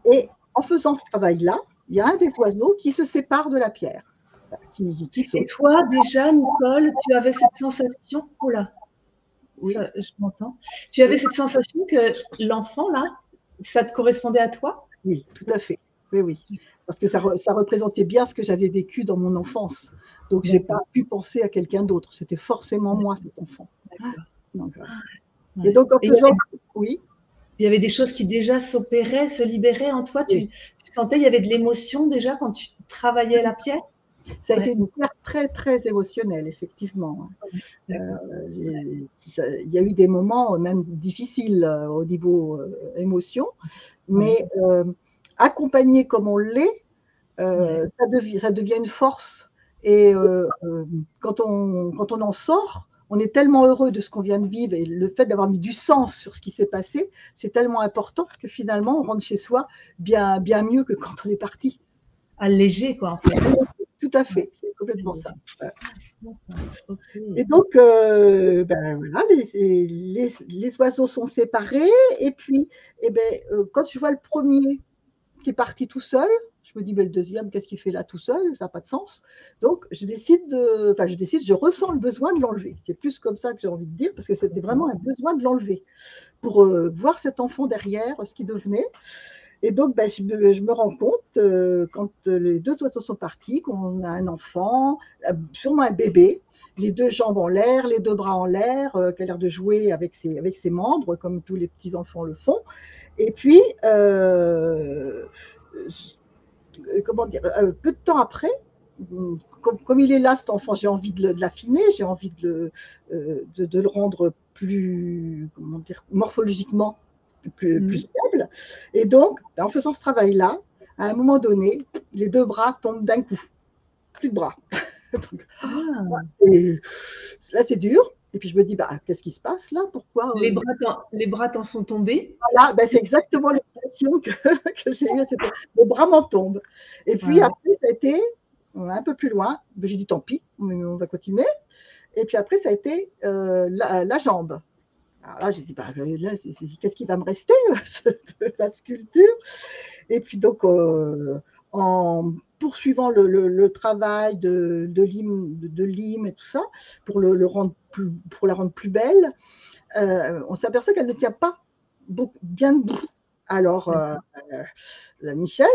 Et en faisant ce travail-là, il y a un des oiseaux qui se sépare de la pierre. Et toi, déjà, Nicole, tu avais cette sensation, oh là, oui. Ça, je m'entends. Tu avais cette sensation que l'enfant, là, ça te correspondait à toi? Oui, tout à fait. Oui, oui. Parce que ça représentait bien ce que j'avais vécu dans mon enfance. Donc, je n'ai pas pu penser à quelqu'un d'autre. C'était forcément moi, cet enfant. Donc, ouais. Et donc, en faisant… Oui. Il y avait des choses qui déjà s'opéraient, se libéraient en toi. Oui. Tu sentais, il y avait de l'émotion déjà quand tu travaillais la pierre. Ça a été une pierre très, très émotionnelle, effectivement. Il y a eu des moments même difficiles au niveau émotion, mais accompagné comme on l'est, ça devient une force. Et quand on en sort, on est tellement heureux de ce qu'on vient de vivre, et le fait d'avoir mis du sens sur ce qui s'est passé, c'est tellement important que finalement, on rentre chez soi bien, bien mieux que quand on est parti. Allégé, quoi, en fait. Tout à fait, c'est complètement ça. Okay. Et donc, voilà, les oiseaux sont séparés. Et puis, quand je vois le premier qui est parti tout seul, je me dis, mais le deuxième, qu'est-ce qu'il fait là tout seul? Ça n'a pas de sens. Donc, je ressens le besoin de l'enlever. C'est plus comme ça que j'ai envie de dire, parce que c'était vraiment un besoin de l'enlever pour voir cet enfant derrière, ce qu'il devenait. Et donc, je me rends compte, quand les deux oiseaux sont partis, qu'on a un enfant, sûrement un bébé, les deux jambes en l'air, les deux bras en l'air, qui a l'air de jouer avec ses membres, comme tous les petits-enfants le font. Et puis, comment dire, peu de temps après, comme il est là, cet enfant, j'ai envie de l'affiner, j'ai envie de le rendre plus, comment dire, morphologiquement plus stable. Et donc, en faisant ce travail-là, à un moment donné, les deux bras tombent d'un coup. Plus de bras. Donc, là, c'est dur. Et puis, je me dis, qu'est-ce qui se passe là? Pourquoi les bras t'en sont tombés? Voilà, c'est exactement l'expression que j'ai eue. Les bras m'en tombent. Et puis, après, ça a été un peu plus loin. J'ai dit, tant pis, on va continuer. Et puis après, ça a été la jambe. Alors là, j'ai dit, qu'est-ce qui va me rester de la sculpture? Et puis donc, en poursuivant le travail de lime et tout ça, pour la rendre plus belle, on s'aperçoit qu'elle ne tient pas bien debout. Alors, Michel,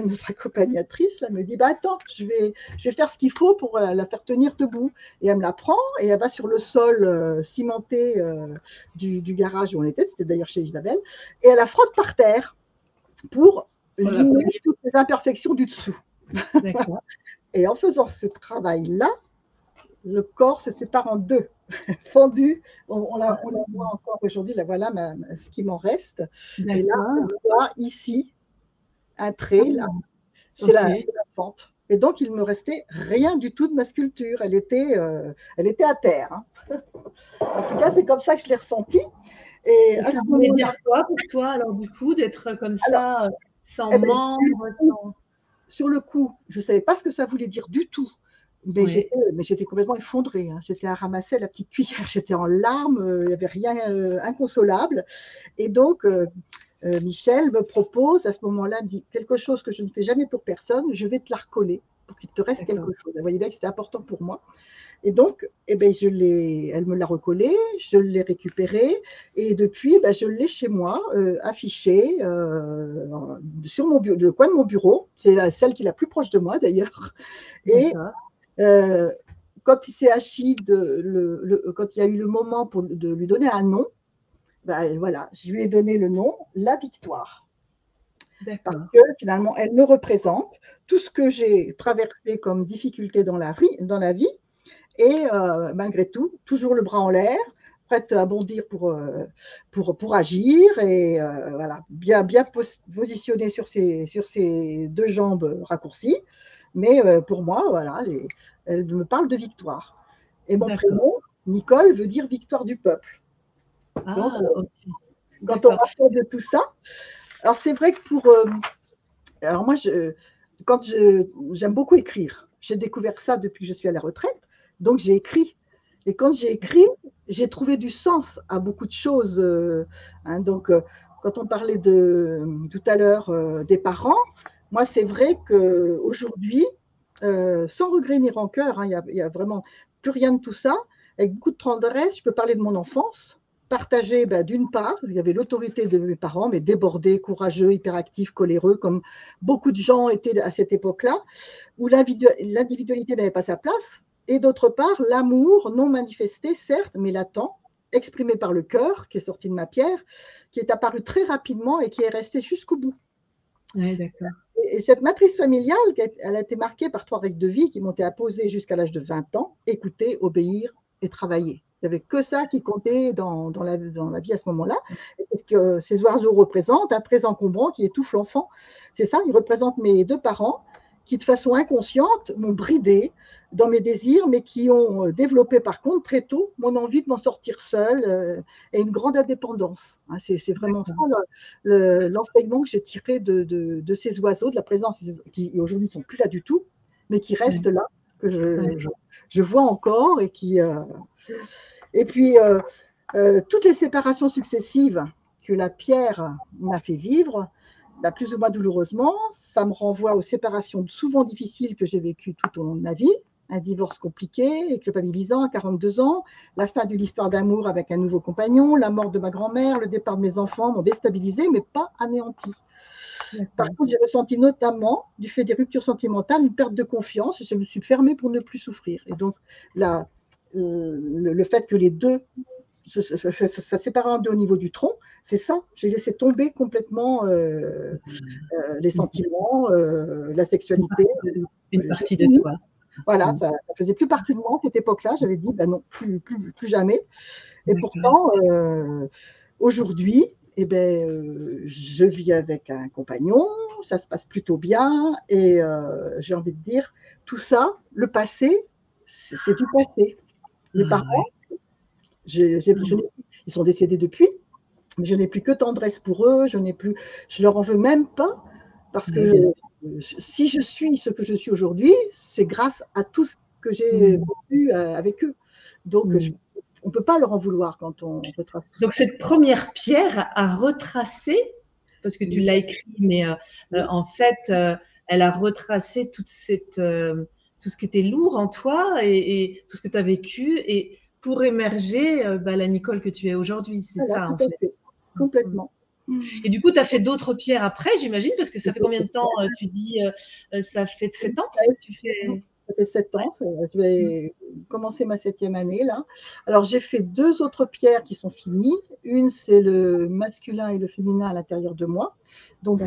notre accompagnatrice, là, me dit, attends, je vais faire ce qu'il faut pour la faire tenir debout. Et elle me la prend et elle va sur le sol cimenté du garage où on était, c'était d'ailleurs chez Isabelle, et elle la frotte par terre pour limer toutes les imperfections du dessous. Et en faisant ce travail-là, le corps se sépare en deux, fendu. On la voit encore aujourd'hui, là, voilà ce qui m'en reste. Et là, on voit ici un trait, là, c'est la fente. Et donc, il ne me restait rien du tout de ma sculpture. Elle était à terre. Hein. En tout cas, c'est comme ça que je l'ai ressenti. Et ça voulait dire quoi pour toi, alors, du coup, d'être comme ça, sans membres, Sur le coup, je ne savais pas ce que ça voulait dire du tout. Mais j'étais complètement effondrée. Hein. J'étais à ramasser la petite cuillère. J'étais en larmes. Il n'y avait rien inconsolable. Et donc, Michel me propose à ce moment-là, me dit quelque chose que je ne fais jamais pour personne. Je vais te la recoller pour qu'il te reste quelque chose. Vous voyez bien que c'était important pour moi. Et donc, elle me l'a recollé, je l'ai récupéré. Et depuis, je l'ai chez moi, affiché sur le coin de mon bureau. C'est celle qui est la plus proche de moi, d'ailleurs. Et quand il s'est agi, quand il y a eu le moment de lui donner un nom, voilà, je lui ai donné le nom, La Victoire. Parce que finalement, elle me représente tout ce que j'ai traversé comme difficulté dans la vie, et malgré tout, toujours le bras en l'air, prête à bondir pour agir, et voilà, bien positionnée sur ses deux jambes raccourcies. Mais pour moi, voilà, elle me parle de victoire. Et mon prénom, Nicole, veut dire victoire du peuple. Donc, quand on rassemble tout ça, alors c'est vrai que alors moi, j'aime beaucoup écrire. J'ai découvert ça depuis que je suis à la retraite, donc j'ai écrit. Et quand j'ai écrit, j'ai trouvé du sens à beaucoup de choses. Hein, donc, quand on parlait tout à l'heure des parents, moi, c'est vrai qu'aujourd'hui, sans regret ni rancœur, il n'y a vraiment plus rien de tout ça. Avec beaucoup de tendresse, je peux parler de mon enfance, partagé, d'une part, il y avait l'autorité de mes parents, mais débordés, courageux, hyperactifs, coléreux, comme beaucoup de gens étaient à cette époque-là, où l'individualité n'avait pas sa place, et d'autre part, l'amour non manifesté, certes, mais latent, exprimé par le cœur, qui est sorti de ma pierre, qui est apparu très rapidement et qui est resté jusqu'au bout. Oui, d'accord. Et cette matrice familiale, elle a été marquée par 3 règles de vie qui m'ont été imposées jusqu'à l'âge de 20 ans, écouter, obéir et travailler. Il n'y avait que ça qui comptait dans la vie à ce moment-là. Et que ces oiseaux représentent un présent encombrant qui étouffe l'enfant. C'est ça, ils représentent mes 2 parents qui, de façon inconsciente, m'ont bridé dans mes désirs, mais qui ont développé par contre très tôt mon envie de m'en sortir seule et une grande indépendance. C'est vraiment ça l'enseignement que j'ai tiré de ces oiseaux, de la présence qui aujourd'hui ne sont plus là du tout, mais qui restent là, que je vois encore et qui… Et puis, toutes les séparations successives que la pierre m'a fait vivre, plus ou moins douloureusement, ça me renvoie aux séparations souvent difficiles que j'ai vécues tout au long de ma vie. Un divorce compliqué et culpabilisant à 42 ans, la fin d'une histoire d'amour avec un nouveau compagnon, la mort de ma grand-mère, le départ de mes enfants m'ont déstabilisé, mais pas anéanti. Par contre, j'ai ressenti notamment, du fait des ruptures sentimentales, une perte de confiance et je me suis fermée pour ne plus souffrir. Et donc, le fait que les deux ça sépare en deux au niveau du tronc, c'est ça. J'ai laissé tomber complètement les sentiments, la sexualité. Une partie de toi. Voilà, ça ne faisait plus partie de moi à cette époque-là. J'avais dit, non, plus jamais. Et pourtant, aujourd'hui, je vis avec un compagnon, ça se passe plutôt bien. Et j'ai envie de dire, tout ça, le passé, c'est du passé. Mes parents, ils sont décédés depuis, mais je n'ai plus que tendresse pour eux, je leur en veux même pas, parce que si je suis ce que je suis aujourd'hui, c'est grâce à tout ce que j'ai vécu avec eux. Donc, on ne peut pas leur en vouloir quand on retrace. Donc, cette première pierre a retracé, parce que tu l'as écrit, mais en fait, elle a retracé tout ce qui était lourd en toi et tout ce que tu as vécu, et pour émerger la Nicole que tu es aujourd'hui, c'est ça en fait. Complètement. Et du coup, tu as fait d'autres pierres après, j'imagine, parce que ça fait combien de temps tu dis ça fait 7 ans que tu fais… Ça fait 7 ans, je vais commencer ma 7e année là. Alors j'ai fait 2 autres pierres qui sont finies. Une, c'est le masculin et le féminin à l'intérieur de moi, donc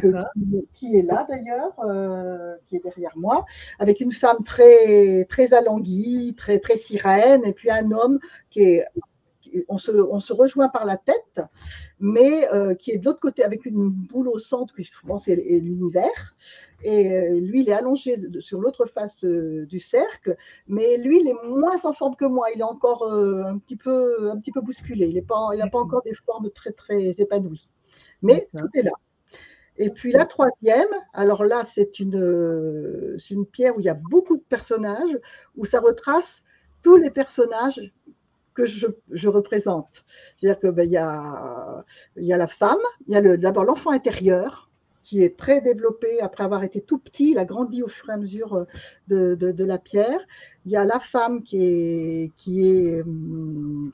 qui est là d'ailleurs, qui est derrière moi, avec une femme très, très alanguie, très, très sirène, et puis un homme qui est… On se rejoint par la tête, mais qui est de l'autre côté avec une boule au centre, qui je pense est l'univers. Et lui, il est allongé sur l'autre face du cercle, mais lui, il est moins en forme que moi. Il est encore un petit peu bousculé. Il n'a pas encore des formes très, très épanouies. Mais tout est là. Et puis la 3e, alors là, c'est une pierre où il y a beaucoup de personnages, où ça retrace tous les personnages que je représente. C'est-à-dire qu'il y a la femme, il y a d'abord l'enfant intérieur, qui est très développé après avoir été tout petit, il a grandi au fur et à mesure de la pierre. Il y a la femme qui est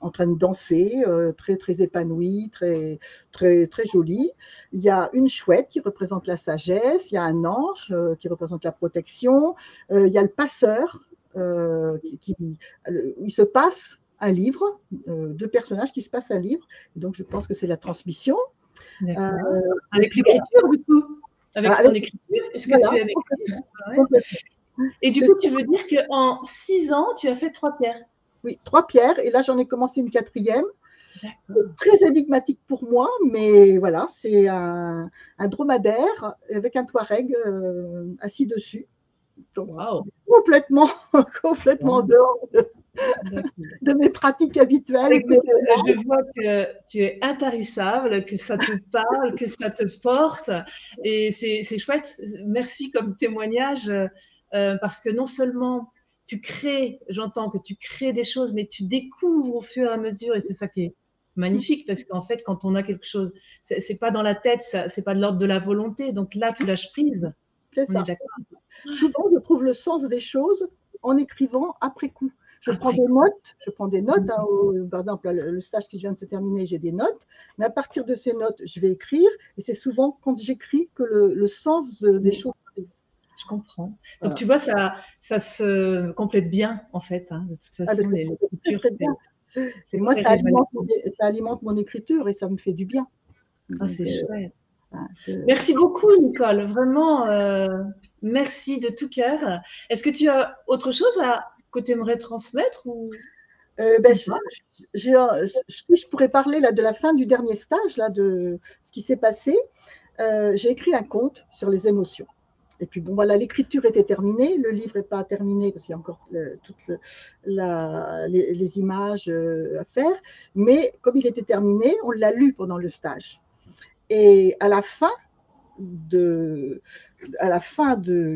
en train de danser, très, très épanouie, très, très, très jolie. Il y a une chouette qui représente la sagesse, il y a un ange qui représente la protection, il y a le passeur, il se passe un livre, 2 personnages qui se passent un livre. Donc, je pense que c'est la transmission. Avec l'écriture, du coup. Avec ton écriture, est-ce que tu aimes écrire? Et du coup, tu veux dire qu'en 6 ans, tu as fait 3 pierres? Oui, 3 pierres. Et là, j'en ai commencé une 4e. Très énigmatique pour moi, mais voilà, c'est un dromadaire avec un touareg assis dessus. Donc, complètement en dehors de mes pratiques habituelles. Écoute, je vois que tu es intarissable, que ça te parle, que ça te porte, et c'est chouette. Merci comme témoignage, parce que non seulement tu crées, j'entends que tu crées des choses, mais tu découvres au fur et à mesure, et c'est ça qui est magnifique, parce qu'en fait, quand on a quelque chose, c'est pas dans la tête, c'est pas de l'ordre de la volonté, donc là, tu lâches prise. C'est ça. Souvent, je trouve le sens des choses en écrivant après coup. Je prends des notes. Je prends des notes. Hein, par exemple, le stage qui vient de se terminer, j'ai des notes. Mais à partir de ces notes, je vais écrire. Et c'est souvent quand j'écris que le sens des choses arrive. Je comprends. Donc, Voilà. tu vois, ça se complète bien, en fait. Hein. De toute façon, l'écriture, c'est moi, ça alimente mon écriture et ça me fait du bien. Ah, c'est chouette. Merci beaucoup, Nicole. Vraiment, merci de tout cœur. Est-ce que tu as autre chose que tu aimerais transmettre ou... je pourrais parler là, de la fin du dernier stage, là, de ce qui s'est passé. J'ai écrit un conte sur les émotions. Et puis, bon, voilà, l'écriture était terminée. Le livre n'est pas terminé parce qu'il y a encore toutes les images à faire. Mais comme il était terminé, on l'a lu pendant le stage. Et à la fin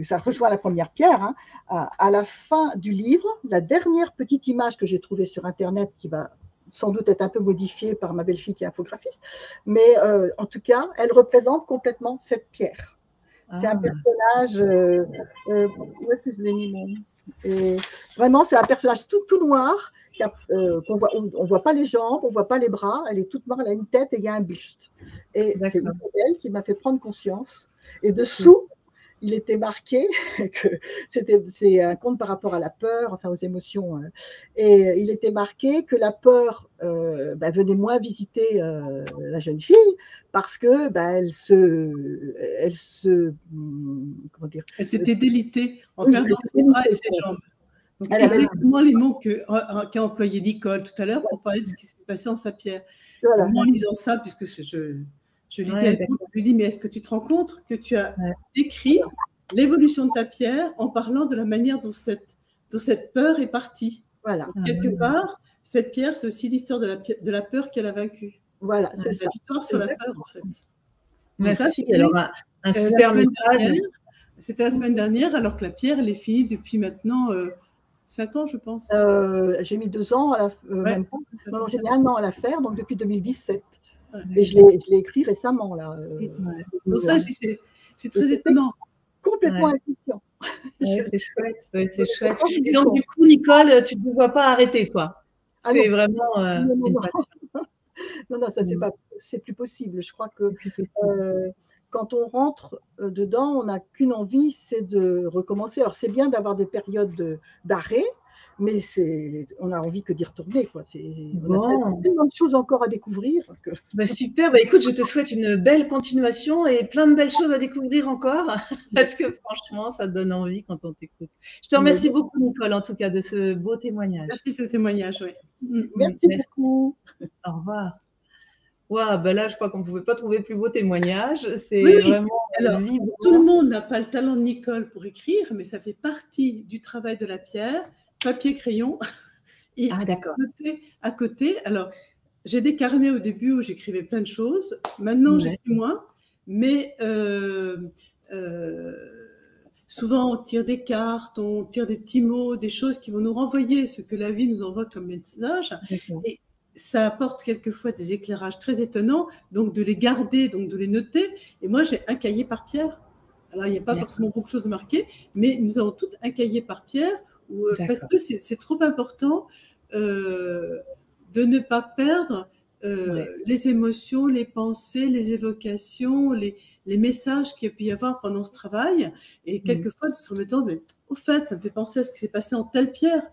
ça rejoint la première pierre, hein, à la fin du livre, la dernière petite image que j'ai trouvée sur Internet, qui va sans doute être un peu modifiée par ma belle-fille qui est infographiste, mais en tout cas, elle représente complètement cette pierre. C'est un personnage, où est-ce que je l'ai mis mon... Et vraiment, c'est un personnage tout noir, on ne voit pas les jambes, on ne voit pas les bras, elle est toute noire, elle a une tête et il y a un buste. Et c'est elle qui m'a fait prendre conscience. Et dessous, il était marqué que c'est un conte par rapport à la peur, enfin aux émotions. Et il était marqué que la peur venait moins visiter la jeune fille parce que comment dire, elle s'était délitée en perdant ses bras et ses jambes. Donc, exactement les mots qu'a employé Nicole tout à l'heure pour parler de ce qui s'est passé en sa pierre. Voilà. Moi, en lisant ça, puisque je lisais le livre, je lui dis, mais est-ce que tu te rends compte que tu as décrit l'évolution de ta pierre en parlant de la manière dont cette peur est partie. Voilà. Donc, quelque part, cette pierre, c'est aussi l'histoire de la peur qu'elle a vaincue. Voilà, c'est ça. La victoire sur la peur, en fait. Merci. Ça, alors, un super message. C'était la semaine dernière, alors que la pierre, elle est finie depuis maintenant 5 ans, je pense. J'ai mis 2 ans, même pas. Non, j'ai mis 1 an à la faire, donc depuis 2017. Ouais. Et je l'ai écrit récemment, là. Pour ça, c'est très étonnant. Complètement inconscient. C'est chouette, c'est chouette. Et donc, du coup, Nicole, tu ne te vois pas arrêter, toi. C'est vraiment une passion. Non, ça, c'est plus possible. Je crois que quand on rentre dedans, on n'a qu'une envie, c'est de recommencer. Alors, c'est bien d'avoir des périodes d'arrêt, mais on a envie que d'y retourner. On a tellement de choses encore à découvrir. Super, écoute, je te souhaite une belle continuation et plein de belles choses à découvrir encore, parce que franchement, ça te donne envie quand on t'écoute. Je te remercie beaucoup, Nicole, en tout cas, de ce beau témoignage. Merci sur le témoignage, oui. Merci beaucoup. Au revoir. Wow, là, je crois qu'on ne pouvait pas trouver plus beau témoignage. C'est vraiment alors, tout le monde n'a pas le talent de Nicole pour écrire, mais ça fait partie du travail de la pierre, papier, crayon. Et à côté, alors, j'ai des carnets au début où j'écrivais plein de choses. Maintenant, j'écris moins, mais souvent, on tire des cartes, on tire des petits mots, des choses qui vont nous renvoyer ce que la vie nous envoie comme message. Et ça apporte quelquefois des éclairages très étonnants, donc de les garder, donc de les noter. Et moi, j'ai un cahier par pierre. Alors, il n'y a pas forcément beaucoup de choses marquées, mais nous avons tout un cahier par pierre parce que c'est trop important de ne pas perdre les émotions, les pensées, les évocations, les messages qu'il y a pu y avoir pendant ce travail. Et quelquefois, de se remettre mais au fait, ça me fait penser à ce qui s'est passé en telle pierre.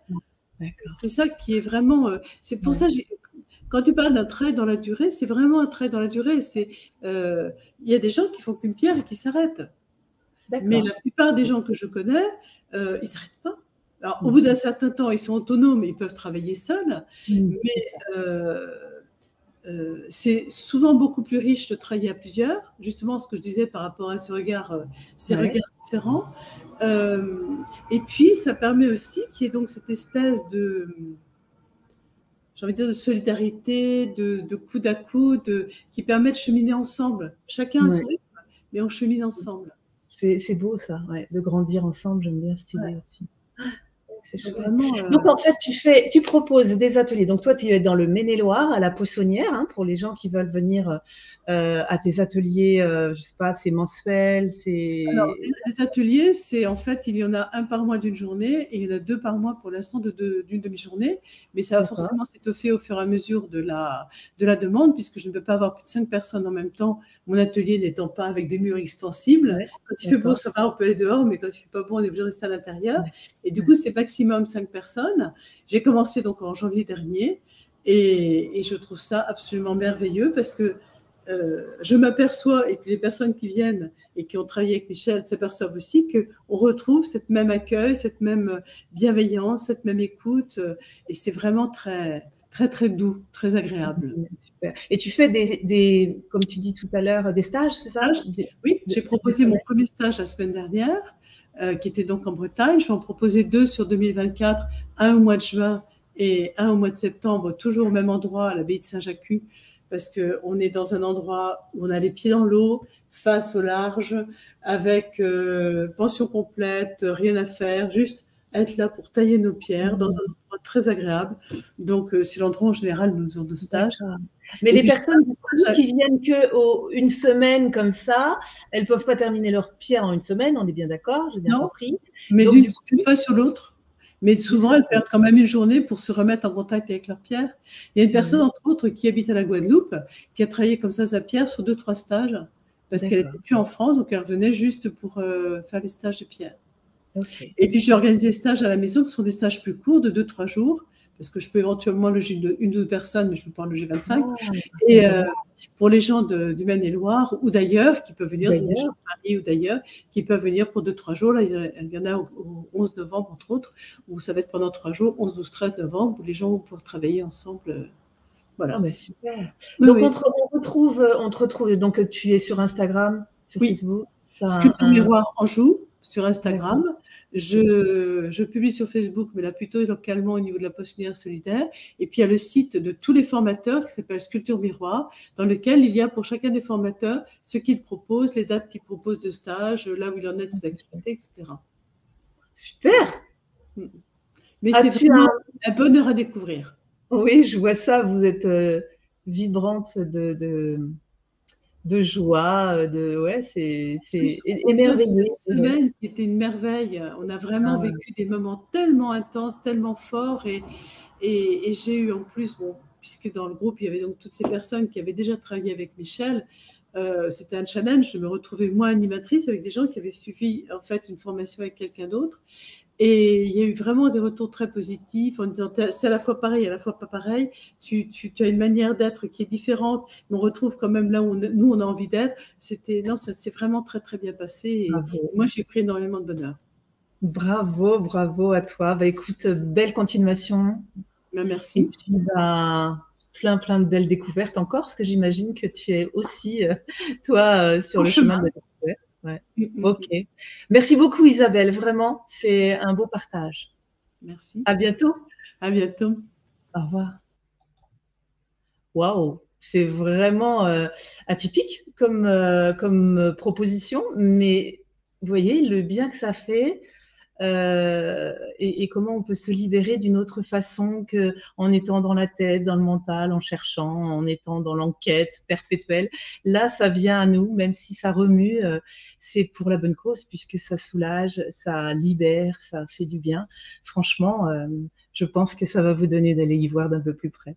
C'est ça qui est vraiment... c'est pour ça que quand tu parles d'un trait dans la durée, c'est vraiment un trait dans la durée. Il y a des gens qui font qu'une pierre et qui s'arrêtent. Mais la plupart des gens que je connais, ils ne s'arrêtent pas. Alors, au bout d'un certain temps, ils sont autonomes, ils peuvent travailler seuls, mais c'est souvent beaucoup plus riche de travailler à plusieurs, justement ce que je disais par rapport à ces regards différents. Et puis, ça permet aussi qu'il y ait donc cette espèce de, j'ai envie de dire, de solidarité, de coude à coude, qui permet de cheminer ensemble. Chacun a son rythme, mais on chemine ensemble. C'est beau ça, de grandir ensemble, j'aime bien cette idée aussi. c'est chouette. Vraiment, Donc, en fait, tu proposes des ateliers. Donc, toi, tu es dans le Maine-et-Loire, à la Poissonnière, hein, pour les gens qui veulent venir à tes ateliers. Je sais pas, c'est mensuel, alors, les ateliers, c'est en fait, il y en a un par mois d'une journée et il y en a 2 par mois pour l'instant d'une demi-journée. Mais ça va forcément s'étoffer au fur et à mesure de la demande, puisque je ne peux pas avoir plus de 5 personnes en même temps, mon atelier n'étant pas avec des murs extensibles. Ouais, quand il fait beau, ça va, on peut aller dehors, mais quand il fait pas beau, on est obligé de rester à l'intérieur. Ouais. Et du coup, c'est maximum 5 personnes. J'ai commencé donc en janvier dernier et je trouve ça absolument merveilleux parce que je m'aperçois, et puis les personnes qui viennent et qui ont travaillé avec Michel s'aperçoivent aussi qu'on retrouve cette même accueil, cette même bienveillance, cette même écoute, et c'est vraiment très, très, très doux, très agréable. Super. Et tu fais des comme tu dis tout à l'heure, des stages, c'est ça? Oui, j'ai proposé mon premier stage la semaine dernière, qui était donc en Bretagne. Je vais en proposer 2 sur 2024, un au mois de juin et un au mois de septembre, toujours au même endroit, à l'abbaye de Saint-Jacques, parce qu'on est dans un endroit où on a les pieds dans l'eau, face au large, avec pension complète, rien à faire, juste être là pour tailler nos pierres dans un endroit très agréable. Donc, c'est l'endroit en général où nous faisons de stages. Mais les personnes qui viennent une semaine comme ça, elles ne peuvent pas terminer leur pierre en une semaine, on est bien d'accord, j'ai bien compris. Mais d'une fois sur l'autre. Mais souvent, elles perdent quand même une journée pour se remettre en contact avec leur pierre. Il y a une personne, entre autres, qui habite à la Guadeloupe, qui a travaillé comme ça sa pierre sur 2-3 stages, parce qu'elle n'était plus en France, donc elle revenait juste pour faire les stages de pierre. Okay. Et puis, j'ai organisé des stages à la maison, qui sont des stages plus courts, de 2-3 jours, parce que je peux éventuellement loger une ou deux personnes, mais je ne peux pas en loger 25. Et pour les gens du Maine-et-Loire ou d'ailleurs, qui peuvent venir, des gens de Paris ou d'ailleurs, qui peuvent venir pour 2-3 jours. Là, il y en a au 11 novembre, entre autres, où ça va être pendant 3 jours, 11, 12, 13 novembre, où les gens vont pouvoir travailler ensemble. Voilà. Oh, mais super. Donc, on te retrouve, donc tu es sur Instagram, sur Facebook. Sculpture Miroir Anjou, sur Instagram. Je publie sur Facebook, mais là plutôt localement au niveau de la Poissonnière solidaire. Et puis il y a le site de tous les formateurs qui s'appelle Sculpture Miroir, dans lequel il y a pour chacun des formateurs ce qu'ils proposent, les dates qu'ils proposent de stage, là où il en est de ses activités, etc. Super. Mais c'est vraiment un bonheur à découvrir. Oui, je vois ça. Vous êtes vibrante de joie, c'est émerveillé. Cette semaine qui était une merveille. On a vraiment vécu des moments tellement intenses, tellement forts, et j'ai eu en plus, puisque dans le groupe il y avait donc toutes ces personnes qui avaient déjà travaillé avec Michel, c'était un challenge de me retrouver moi animatrice avec des gens qui avaient suivi en fait une formation avec quelqu'un d'autre. Et il y a eu vraiment des retours très positifs en disant c'est à la fois pareil, à la fois pas pareil. Tu as une manière d'être qui est différente, mais on retrouve quand même là où nous on a envie d'être. Ça s'est vraiment très très bien passé. Et moi j'ai pris énormément de bonheur. Bravo à toi. Bah écoute, belle continuation. Merci. Et puis plein de belles découvertes encore, parce que j'imagine que tu es aussi toi sur le chemin de la découverte. Ouais. Ok. Merci beaucoup Isabelle, vraiment, c'est un beau partage. Merci. À bientôt. À bientôt. Au revoir. Waouh, c'est vraiment atypique comme proposition, mais vous voyez le bien que ça fait et comment on peut se libérer d'une autre façon qu'en étant dans la tête, dans le mental, en cherchant, en étant dans l'enquête perpétuelle. Là, ça vient à nous, même si ça remue, c'est pour la bonne cause, puisque ça soulage, ça libère, ça fait du bien. Franchement, je pense que ça va vous donner d'aller y voir d'un peu plus près.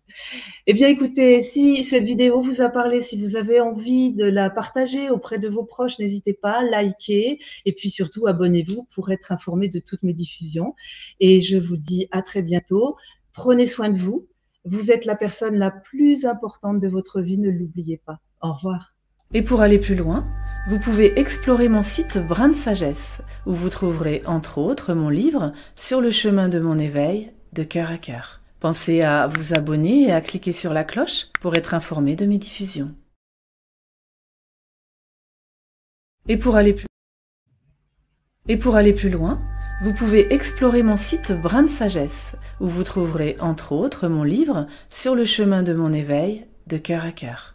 Eh bien, écoutez, si cette vidéo vous a parlé, si vous avez envie de la partager auprès de vos proches, n'hésitez pas, likez et puis surtout abonnez-vous pour être informé de toutes mes diffusions. Et je vous dis à très bientôt. Prenez soin de vous. Vous êtes la personne la plus importante de votre vie, ne l'oubliez pas. Au revoir. Et pour aller plus loin, vous pouvez explorer mon site Brin de Sagesse, où vous trouverez entre autres mon livre Sur le chemin de mon éveil, de cœur à cœur. Pensez à vous abonner et à cliquer sur la cloche pour être informé de mes diffusions. Et pour aller plus loin, vous pouvez explorer mon site Brin de Sagesse, où vous trouverez entre autres mon livre Sur le chemin de mon éveil, de cœur à cœur.